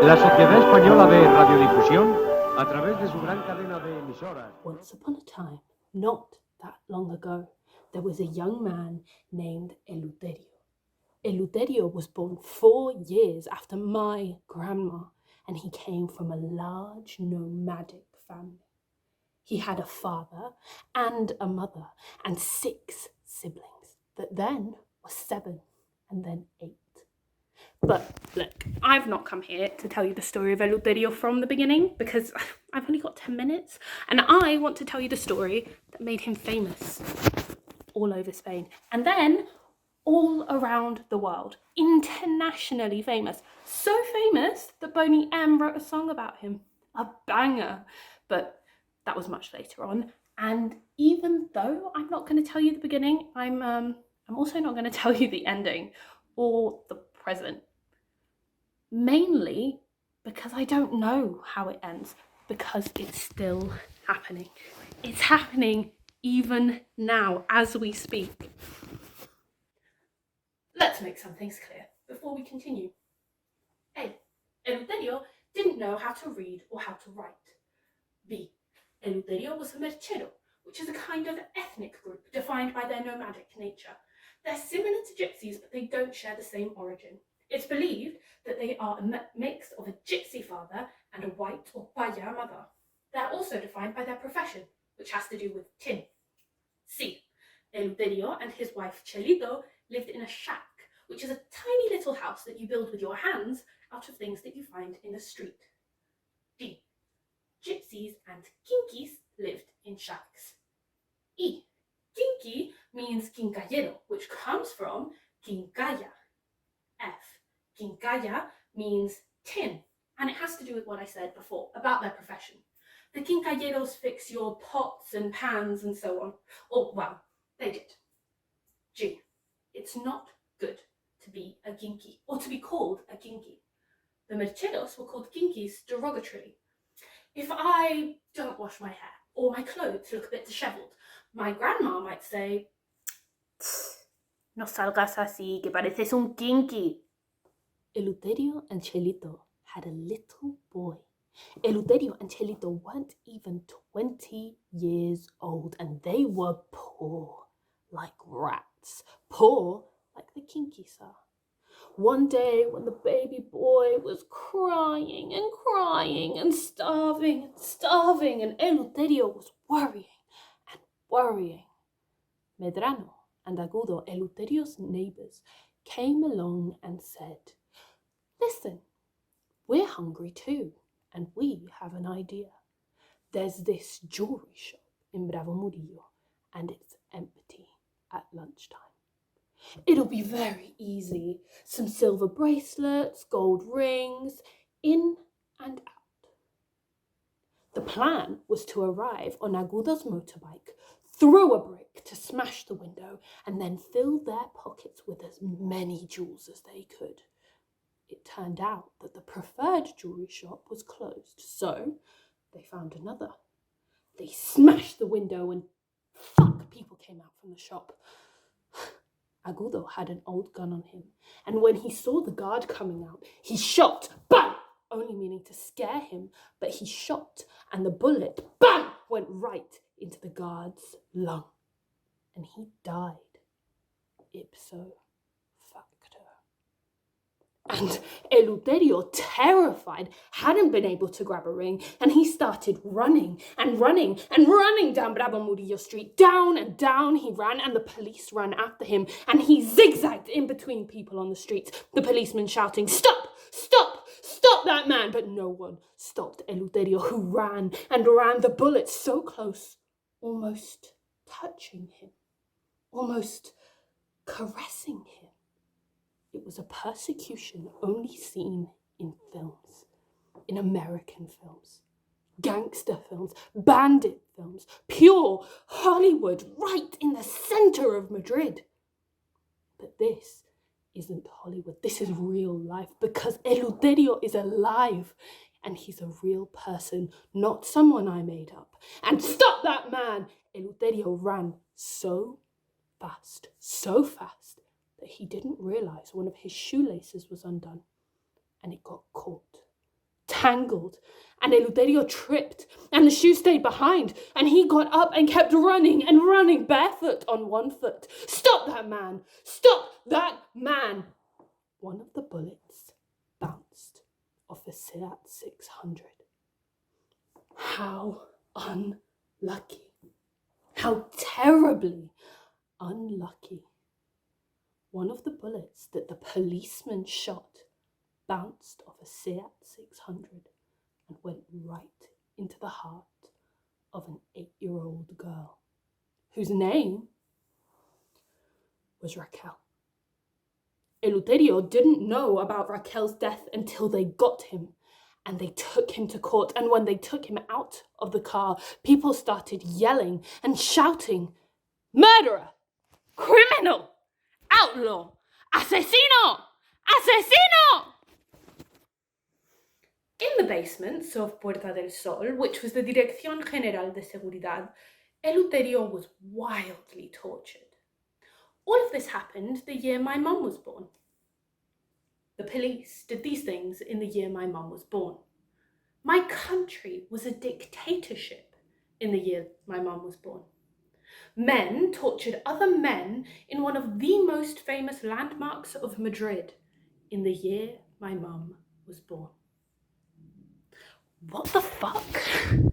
La Sociedad Española de Radiodifusión, a través de su gran cadena de emisoras. Once upon a time, not that long ago, there was a young man named Eleuterio. Eleuterio was born 4 years after my grandma, and he came from a large nomadic family. He had a father and a mother and 6 siblings that then were 7 and then 8. But look, I've not come here to tell you the story of Eleuterio from the beginning because I've only got 10 minutes and I want to tell you the story that made him famous all over Spain and then all around the world, internationally famous. So famous that Boney M wrote a song about him, a banger, but that was much later on. And even though I'm not going to tell you the beginning, I'm also not going to tell you the ending or the present. Mainly because I don't know how it ends, because it's still happening. It's happening even now as we speak. Let's make some things clear before we continue. A. Eleuterio didn't know how to read or how to write. B. Eleuterio was a merchero, which is a kind of ethnic group defined by their nomadic nature. They're similar to gypsies, but they don't share the same origin. It's believed that they are a mix of a gypsy father and a white or paya mother. They're also defined by their profession, which has to do with tin. C. Eleuterio and his wife Chelito lived in a shack, which is a tiny little house that you build with your hands out of things that you find in the street. D. Gypsies and kinkis lived in shacks. E. Kinki means quincallero, which comes from quincalla. F. Quincalla means tin, and it has to do with what I said before about their profession. The quincalleros fix your pots and pans and so on. Or, well, they did. G. It's not good to be a kinky, or to be called a kinky. The mercheros were called kinkis derogatorily. If I don't wash my hair, or my clothes look a bit dishevelled, my grandma might say, "No salgas así, que pareces un kinky." Eleuterio and Chelito had a little boy. Eleuterio and Chelito weren't even 20 years old, and they were poor, like rats. Poor, like the kinkies are. One day, when the baby boy was crying and crying and starving, and Eleuterio was worrying and worrying, Medrano and Agudo, Eleuterio's neighbours, came along and said, "Listen, we're hungry too, and we have an idea. There's this jewellery shop in Bravo Murillo, and it's empty at lunchtime. It'll be very easy. Some silver bracelets, gold rings, in and out." The plan was to arrive on Agudo's motorbike, throw a brick to smash the window, and then fill their pockets with as many jewels as they could. It turned out that the preferred jewellery shop was closed, so they found another. They smashed the window and people came out from the shop. Agudo had an old gun on him, and when he saw the guard coming out, he shot, bang, only meaning to scare him, but he shot, and the bullet, bang, went right into the guard's lung, and he died ipso facto. And Eleuterio, terrified, hadn't been able to grab a ring, and he started running down Bravo Murillo Street. Down and down he ran, and the police ran after him, and he zigzagged in between people on the streets, the policemen shouting, "Stop! Stop! Stop that man!" But no one stopped Eleuterio, who ran and ran, the bullets so close, almost touching him, almost caressing him. It was a persecution only seen in films, in American films, gangster films, bandit films, pure Hollywood, right in the center of Madrid. But this isn't Hollywood, this is real life, because Eleuterio is alive, and he's a real person, not someone I made up. And stop that man! Eleuterio ran so fast, that he didn't realise one of his shoelaces was undone, and it got caught tangled, and Eleuterio tripped, and the shoe stayed behind, and he got up and kept running and running barefoot on one foot. Stop that man! Stop that man! One of the bullets bounced off a Seat 600. How unlucky. How terribly unlucky. One of the bullets that the policeman shot bounced off a Seat 600 and went right into the heart of an 8-year-old girl, whose name was Raquel. Eleuterio didn't know about Raquel's death until they got him, and they took him to court. And when they took him out of the car, people started yelling and shouting, "Murderer! Criminal! Outlaw! Asesino! Asesino!" In the basements of Puerta del Sol, which was the Dirección General de Seguridad, Eleuterio was wildly tortured. All of this happened the year my mum was born. The police did these things in the year my mum was born. My country was a dictatorship in the year my mum was born. Men tortured other men in one of the most famous landmarks of Madrid in the year my mum was born. What the fuck?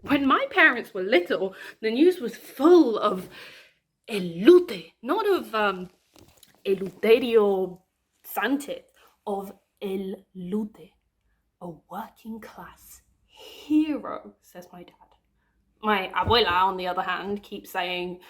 When my parents were little, the news was full of Elute, not of Eleuterio Sanchez, of Elute, a working class hero, says my dad. My abuela, on the other hand, keeps saying,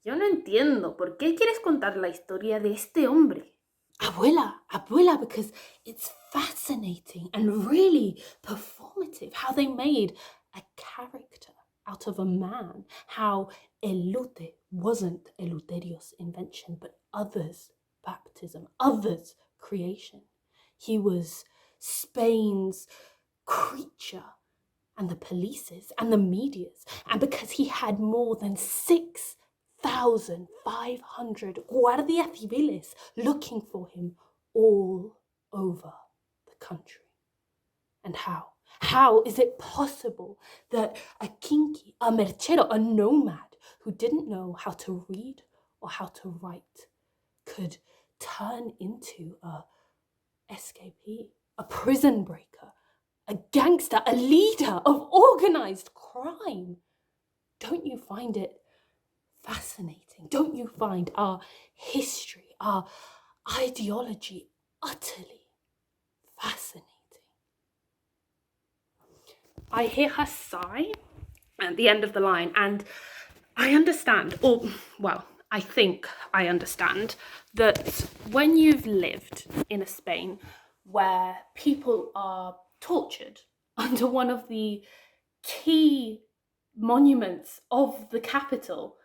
"Yo no entiendo, ¿por qué quieres contar la historia de este hombre?" Abuela, because it's fascinating and really performative how they made a character out of a man, how Elute wasn't Eleuterio's invention, but others' baptism, others' creation. He was Spain's creature, and the police's and the media's, and because he had more than 6,500 guardia civiles looking for him all over the country. And how is it possible that a kinky, a merchero, a nomad who didn't know how to read or how to write could turn into a escapee, a prison breaker, a gangster, a leader of organized crime? Don't you find it fascinating? Don't you find our history, our ideology utterly fascinating? I hear her sigh at the end of the line, and I understand, or, well, I think I understand that when you've lived in a Spain where people are tortured under one of the key monuments of the capital,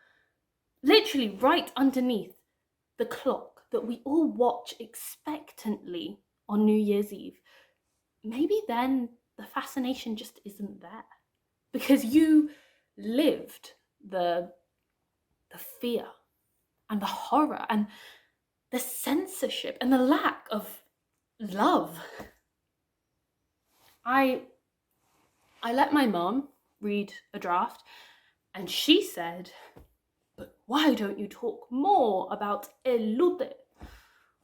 literally right underneath the clock that we all watch expectantly on New Year's Eve, maybe then the fascination just isn't there, because you lived the fear and the horror and the censorship and the lack of love. I let my mom read a draft, and she said, "But why don't you talk more about Elute?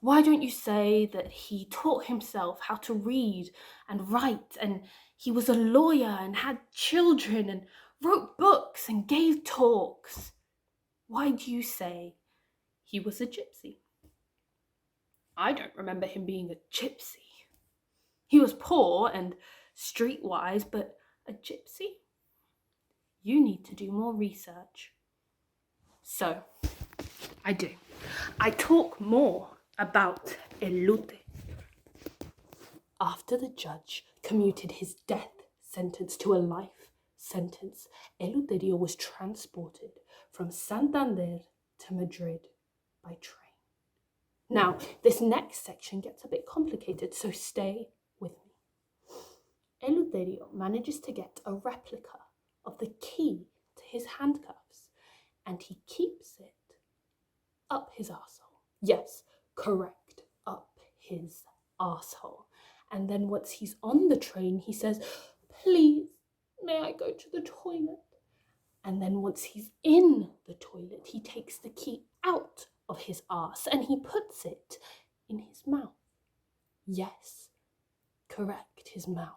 Why don't you say that he taught himself how to read and write, and he was a lawyer and had children and wrote books and gave talks? Why do you say he was a gypsy?" I don't remember him being a gypsy. He was poor and streetwise, but a gypsy? You need to do more research. So, I do. I talk more about Elute. After the judge commuted his death sentence to a life sentence, Eleuterio was transported from Santander to Madrid by train. Now, this next section gets a bit complicated, so stay with me. Eleuterio manages to get a replica of the key to his handcuffs, and he keeps it up his arsehole. Yes, correct, up his arsehole. And then once he's on the train, he says, "Please, may I go to the toilet?" And then once he's in the toilet, he takes the key out of his arse and he puts it in his mouth. Yes, correct, his mouth.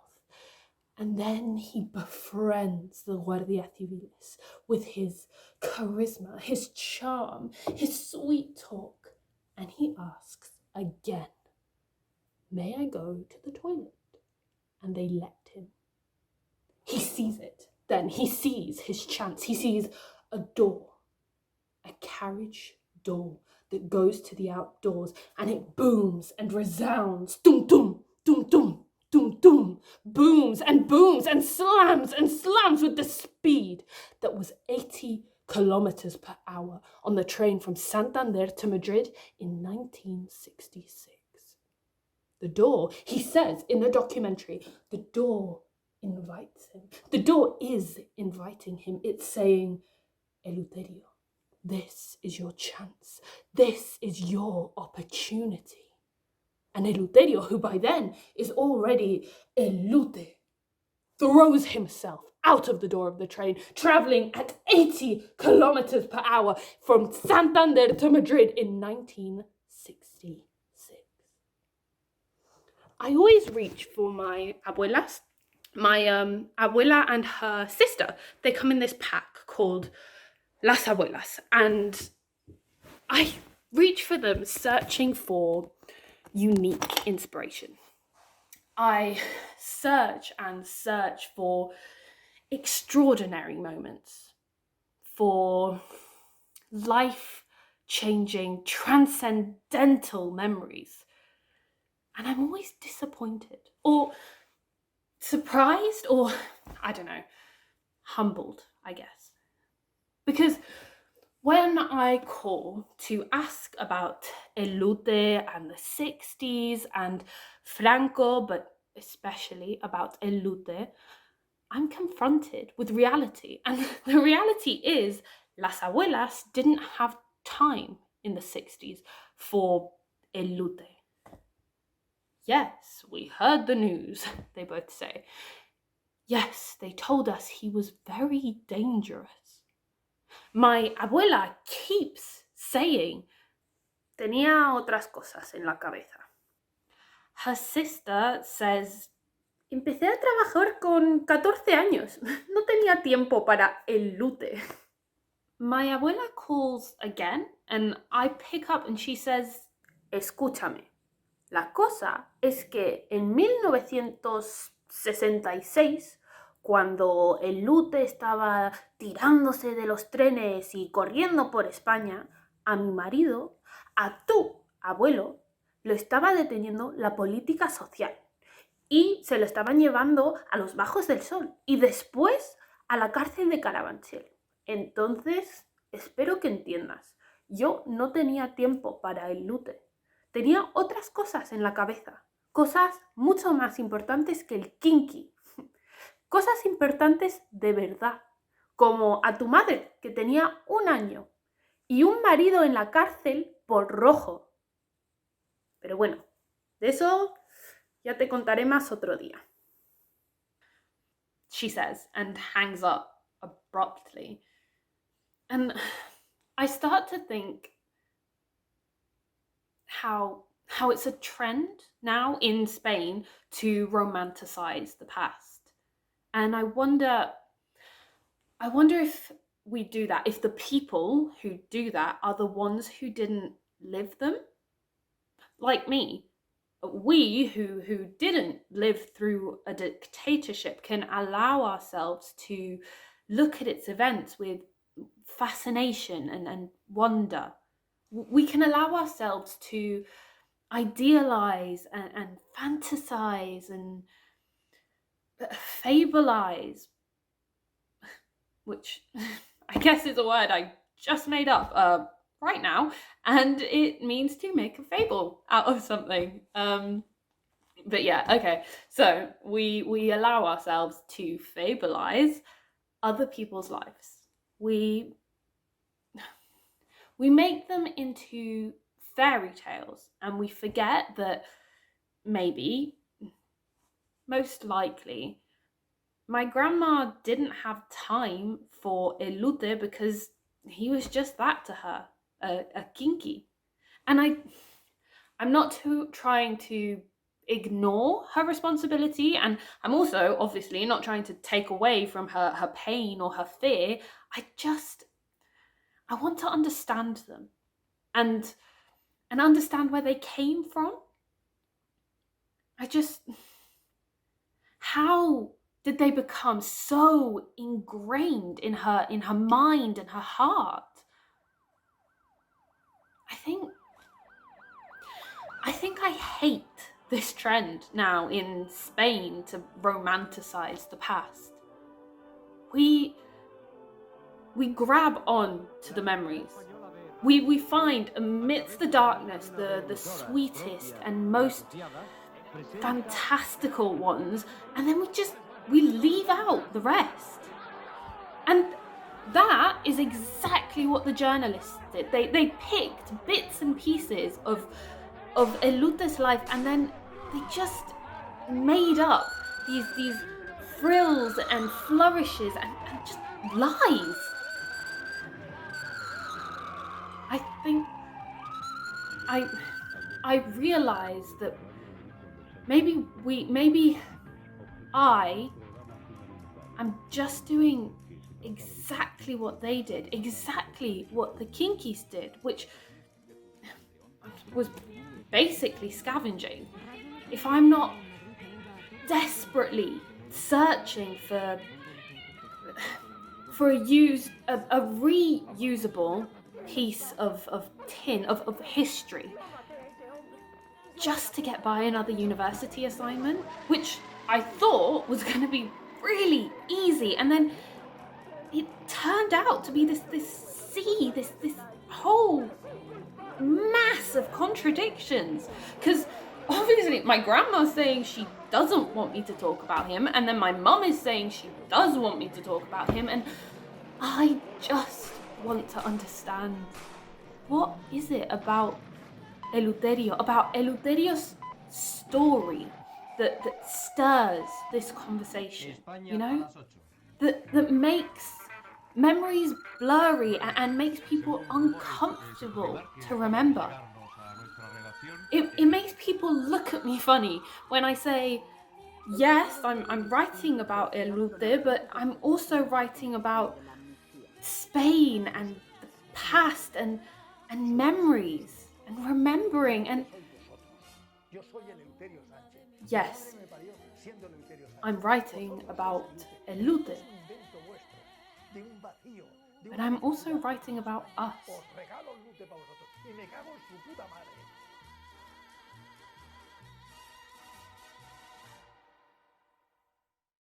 And then he befriends the Guardia Civiles with his charisma, his charm, his sweet talk. And he asks again, "May I go to the toilet?" And they let him. He sees it. Then he sees his chance. He sees a door, a carriage door that goes to the outdoors, and it booms and resounds. Dum, dum, dum, dum. Dum, dum, booms and slams with the speed that was 80 kilometers per hour on the train from Santander to Madrid in 1966. The door, he says in the documentary, the door invites him. The door is inviting him. It's saying, "Eleuterio, this is your chance. This is your opportunity." And Eleuterio, who by then is already elute, throws himself out of the door of the train, traveling at 80 kilometers per hour from Santander to Madrid in 1966. I always reach for my abuelas. My abuela and her sister, they come in this pack called Las Abuelas, and I reach for them searching for unique inspiration. I search and search for extraordinary moments, for life-changing, transcendental memories. And I'm always disappointed or surprised or, I don't know, humbled, I guess. Because when I call to ask about Elute and the 60s and Franco, but especially about Elute, I'm confronted with reality. And the reality is Las Abuelas didn't have time in the 60s for Elute. "Yes, we heard the news," they both say. "Yes, they told us he was very dangerous." My abuela keeps saying, "Tenía otras cosas en la cabeza." Her sister says, "Empecé a trabajar con 14 años. No tenía tiempo para el lute." My abuela calls again and I pick up and she says, "Escúchame. La cosa es que en 1966, cuando el Lute estaba tirándose de los trenes y corriendo por España, a mi marido, a tu abuelo, lo estaba deteniendo la política social y se lo estaban llevando a los Bajos del Sol y después a la cárcel de Carabanchel. Entonces, espero que entiendas, yo no tenía tiempo para el Lute. Tenía otras cosas en la cabeza, cosas mucho más importantes que el kinky, cosas importantes de verdad, como a tu madre, que tenía 1 año, y un marido en la cárcel por rojo. Pero bueno, de eso ya te contaré más otro día." She says, and hangs up abruptly. And I start to think how it's a trend now in Spain to romanticize the past. And I wonder if we do that, if the people who do that are the ones who didn't live them. Like me, we who didn't live through a dictatorship can allow ourselves to look at its events with fascination and wonder. We can allow ourselves to idealize and fantasize and fableize, which I guess is a word I just made up right now, and it means to make a fable out of something. But yeah, okay. So we allow ourselves to fableize other people's lives. We make them into fairy tales, and we forget that maybe most likely, my grandma didn't have time for Elute because he was just that to her, a kinky. And I'm not trying to ignore her responsibility, and I'm also obviously not trying to take away from her pain or her fear. I want to understand them and understand where they came from. How did they become so ingrained in her mind and her heart? I think I hate this trend now in Spain to romanticize the past. We grab on to the memories. We find amidst the darkness the sweetest and most fantastical ones, and then we leave out the rest. And that is exactly what the journalists did. They picked bits and pieces of Elute's life, and then they just made up these frills and flourishes and just lies. I think I realized that maybe I am just doing exactly what they did, exactly what the Kinkies did, which was basically scavenging. If I'm not desperately searching for a reusable piece of tin, of history, just to get by another university assignment, which I thought was going to be really easy, and then it turned out to be this whole mass of contradictions. Because obviously my grandma's saying she doesn't want me to talk about him, and then my mum is saying she does want me to talk about him, and I just want to understand, what is it about Eleuterio's story that stirs this conversation, you know? That makes memories blurry and makes people uncomfortable to remember. It makes people look at me funny when I say, yes, I'm writing about Elute, but I'm also writing about Spain and the past and memories and remembering. And yes, I'm writing about Elute, but I'm also writing about us.